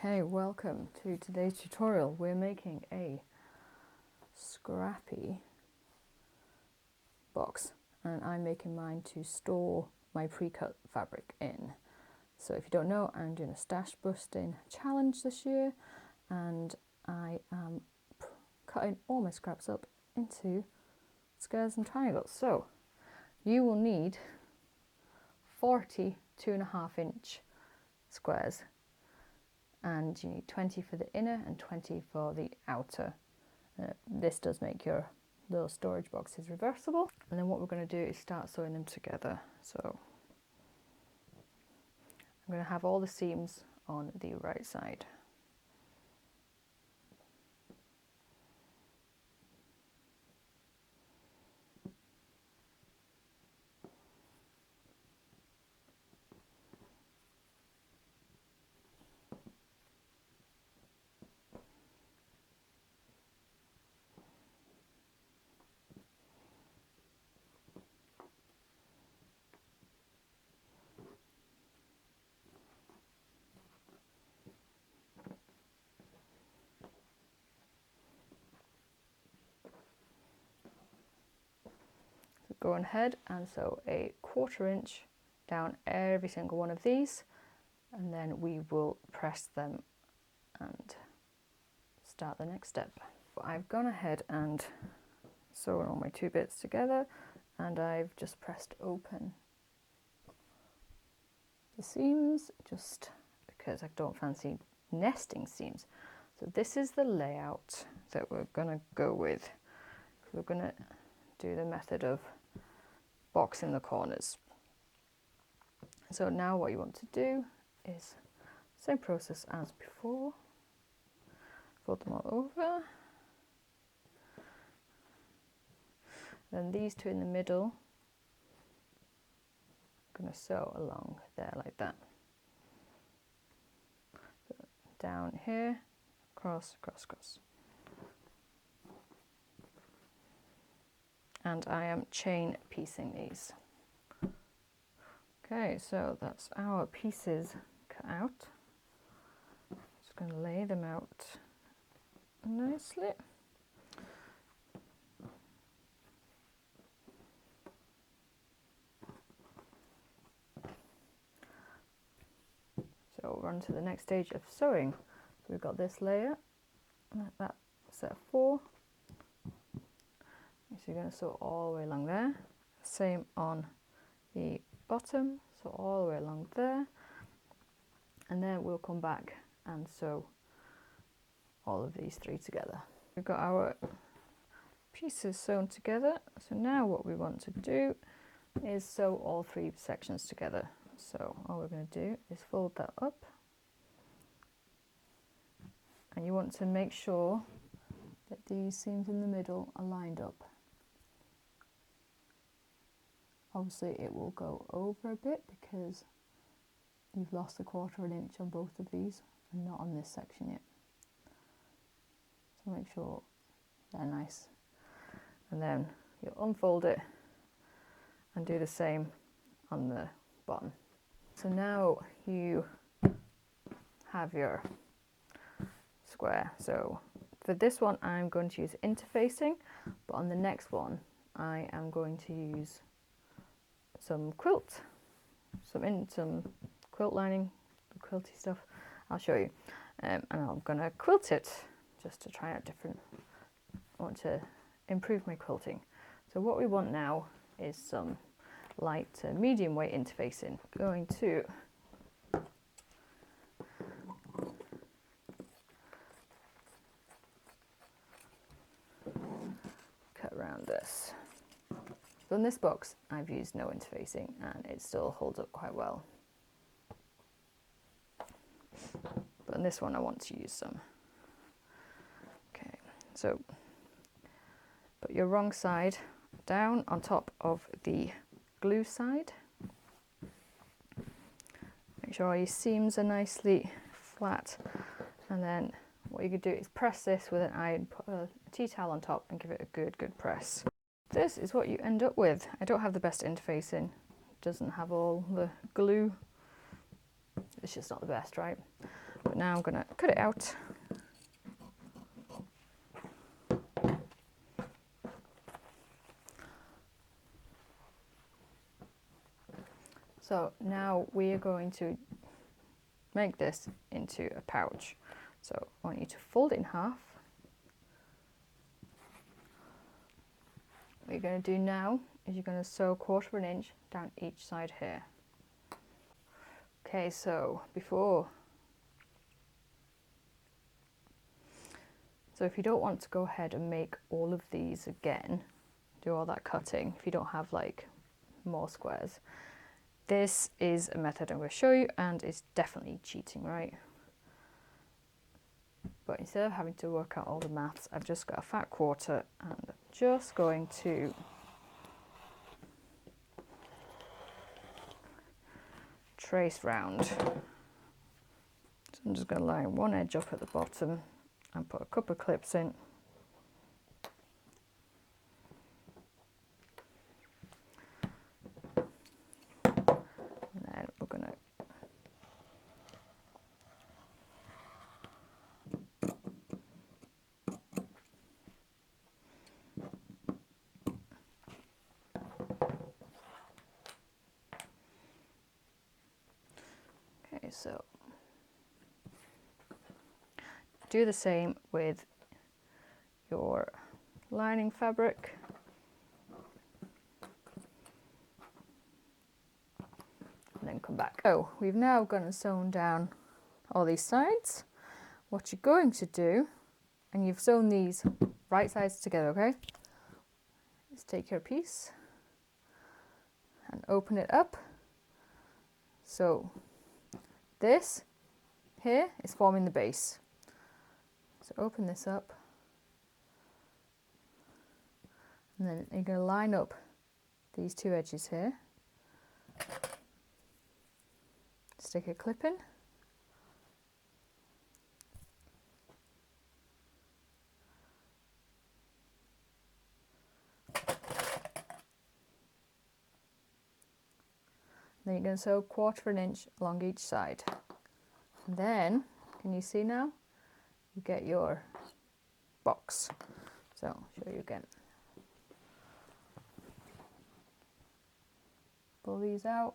Okay, welcome to today's tutorial. We're making a scrappy box and I'm making mine to store my pre-cut fabric in. So if you don't know, I'm doing a stash busting challenge this year and I am cutting all my scraps up into squares and triangles. So you will need 40 2.5-inch squares, and you need 20 for the inner and 20 for the outer. This does make your little storage boxes reversible. And then what we're going to do is start sewing them together. So I'm going to have all the seams on the right side. Go ahead and sew a 1/4 inch down every single one of these, and then we will press them and start the next step. I've gone ahead and sewn all my 2 bits together, and I've just pressed open the seams just because I don't fancy nesting seams. So this is the layout that we're gonna go with. We're gonna do the method of boxing the corners. So now what you want to do is same process as before. Fold them all over. Then these 2 in the middle, I'm going to sew along there like that. So down here, cross, cross, cross. And I am chain piecing these. Okay, so that's our pieces cut out. Just going to lay them out nicely. So we're on to the next stage of sewing. So we've got this layer, that set of 4. So you're going to sew all the way along there. Same on the bottom, so all the way along there. And then we'll come back and sew all of these 3 together. We've got our pieces sewn together. So now what we want to do is sew all 3 sections together. So all we're going to do is fold that up. And you want to make sure that these seams in the middle are lined up. Obviously it will go over a bit because you've lost a 1/4 inch on both of these and not on this section yet. So make sure they're nice. And then you'll unfold it and do the same on the bottom. So now you have your square. So for this one I'm going to use interfacing, but on the next one I am going to use some quilt, some quilt lining, the quilty stuff. I'll show you, and I'm gonna quilt it just to try out different. I want to improve my quilting. So what we want now is some light to medium weight interfacing. Going to cut around this. So in this box I've used no interfacing and it still holds up quite well. But in this one I want to use some. Okay, so put your wrong side down on top of the glue side. Make sure all your seams are nicely flat, and then what you could do is press this with an iron, put a tea towel on top and give it a good press. This is what you end up with. I don't have the best interfacing. It doesn't have all the glue. It's just not the best, right? But now I'm going to cut it out. So now we are going to make this into a pouch. So I want you to fold it in half. What you're going to do now is you're going to sew 1/4 inch down each side here. Okay, so if you don't want to go ahead and make all of these again, do all that cutting, if you don't have like more squares, this is a method I'm going to show you, and it's definitely cheating, right? But instead of having to work out all the maths, I've just got a fat quarter and I'm just going to trace round. So I'm just going to line one edge up at the bottom and put a couple of clips in. And then we're going to so do the same with your lining fabric. And then come back. So we've now gone and sewn down all these sides. What you're going to do, and you've sewn these right sides together, okay? Is take your piece and open it up. So this here is forming the base. So open this up, and then you're going to line up these two edges here. Stick a clip in. Then you're going to sew 1/4 inch along each side. And then, can you see now? You get your box. So I'll show you again. Pull these out.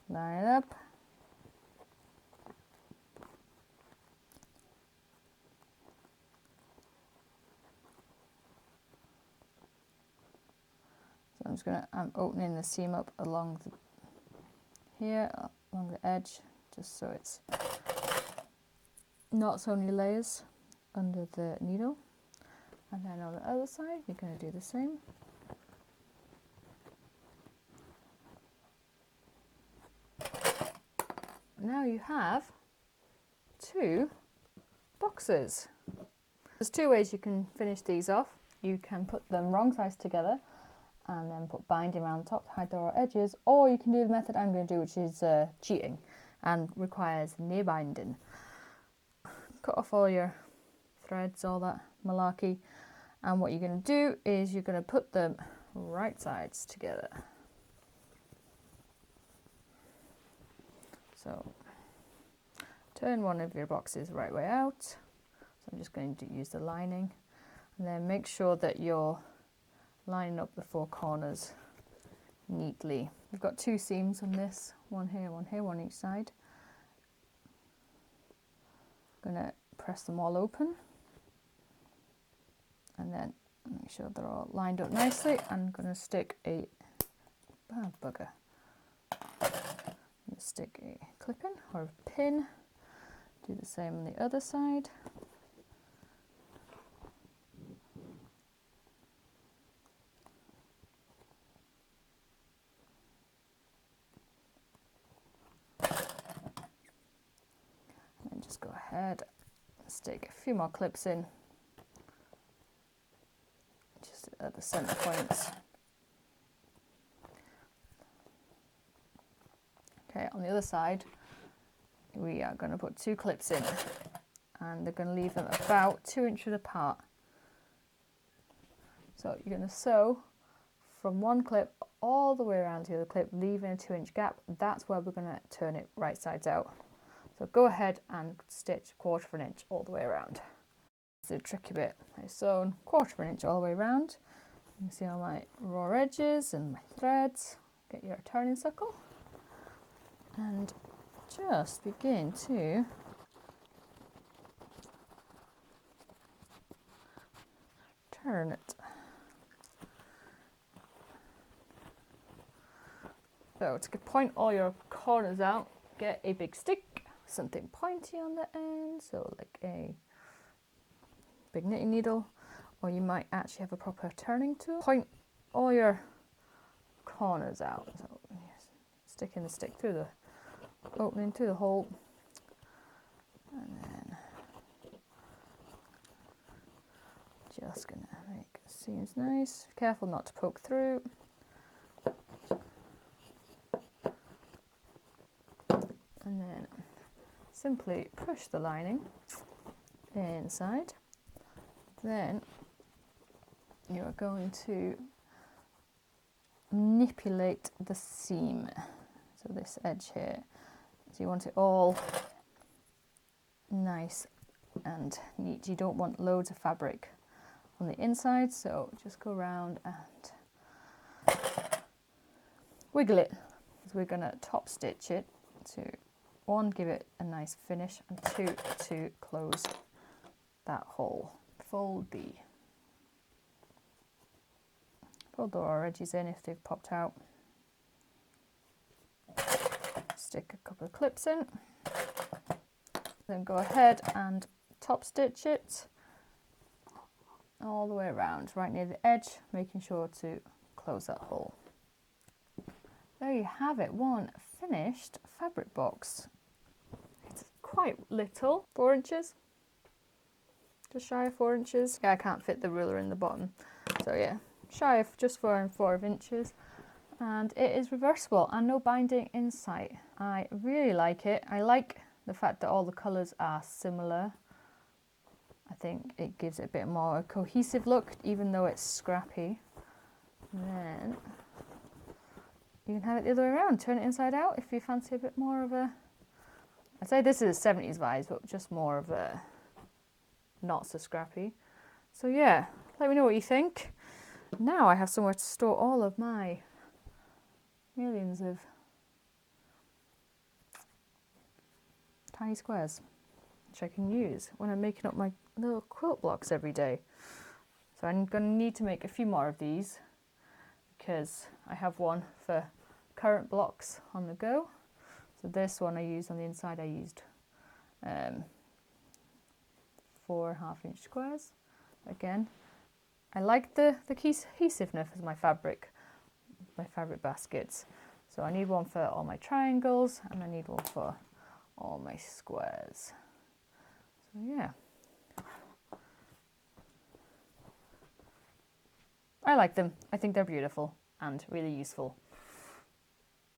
Line it up. So I'm opening the seam up along here, along the edge, just so it's not so many layers under the needle. And then on the other side, you're going to do the same. Now you have 2 boxes. There's 2 ways you can finish these off. You can put them wrong sides together and then put binding around the top to hide the raw edges, or you can do the method I'm going to do, which is cheating and requires near binding. Cut off all your threads, all that malarkey, and what you're going to do is you're going to put them right sides together. So turn one of your boxes right way out. So I'm just going to use the lining, and then make sure that you're lining up the 4 corners neatly. We've got 2 seams on this, one here, one each side. I'm going to press them all open and then make sure they're all lined up nicely. I'm going to stick a bugger. Stick a clip in or a pin. Do the same on the other side. And just go ahead and stick a few more clips in, just at the center points. Okay, on the other side, we are going to put 2 clips in, and they're going to leave them about 2 inches apart. So you're going to sew from one clip all the way around to the other clip, leaving a 2-inch gap. That's where we're going to turn it right sides out. So go ahead and stitch 1/4 inch all the way around. It's a tricky bit. I've sewn 1/4 inch all the way around. You can see all my raw edges and my threads. Get your turning circle and just begin to turn it. So to point all your corners out, get a big stick, something pointy on the end, so like a big knitting needle, or you might actually have a proper turning tool. Point all your corners out. So sticking the stick through the opening, through the hole, and then just gonna make seams nice. Careful not to poke through. And then simply push the lining inside. Then you are going to manipulate the seam. So this edge here. So you want it all nice and neat. You don't want loads of fabric on the inside, so just go around and wiggle it. So we're going to top stitch it to 1, give it a nice finish, and 2, to close that hole. Fold the raw edges in if they've popped out. Stick a couple of clips in. Then go ahead and top stitch it all the way around, right near the edge, making sure to close that hole. There you have it, one finished fabric box. It's quite little, 4 inches, just shy of 4 inches. Yeah, I can't fit the ruler in the bottom, so yeah, shy of just 4 inches. And it is reversible and no binding in sight. I really like it. I like the fact that all the colours are similar. I think it gives it a bit more cohesive look, even though it's scrappy. And then you can have it the other way around, turn it inside out if you fancy a bit more of a, I'd say this is 70s vibes, but just more of a not so scrappy. So yeah, let me know what you think. Now I have somewhere to store all of my millions of tiny squares, which I can use when I'm making up my little quilt blocks every day. So I'm going to need to make a few more of these because I have one for current blocks on the go. So this one I used on the inside, I used 4.5 inch squares. Again, I like the cohesiveness of my fabric baskets. So I need one for all my triangles and I need one for all my squares. So yeah, I like them. I think they're beautiful and really useful.